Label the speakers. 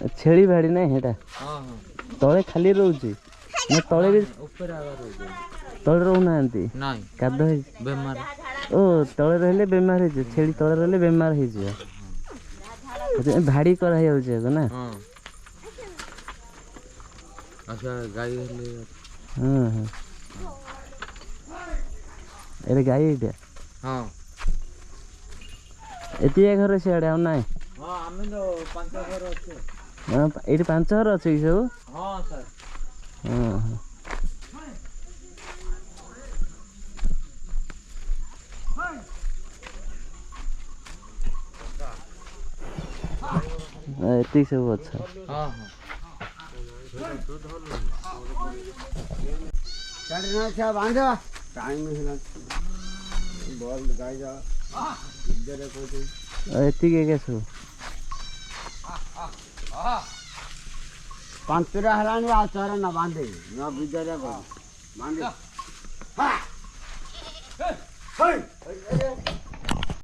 Speaker 1: छेली भाड़ी नहीं हेटा तले खाली रोचे ना तले भी तले रोना नहीं काद बेमार ओ तले रहले बेमार हे छेली तले रहले बेमार हे भाड़ी करा हे ना
Speaker 2: अच्छा गाय हेले
Speaker 1: हां हां एरे गाय एटा
Speaker 2: हां
Speaker 1: एतिया घर से आडे नाही
Speaker 2: हां आमे तो 5 घर अछि
Speaker 1: हां एटी 5 घर अछि सब
Speaker 2: हां सर
Speaker 1: हां एती सब अच्छा
Speaker 2: हां हां
Speaker 3: चढ़ना अच्छा बांधो टाइम हिला बॉल गाय जा इधर कोई
Speaker 1: एती के सब
Speaker 3: पंचरा हलानी आचार ना बांधे ना बिजरे बांधे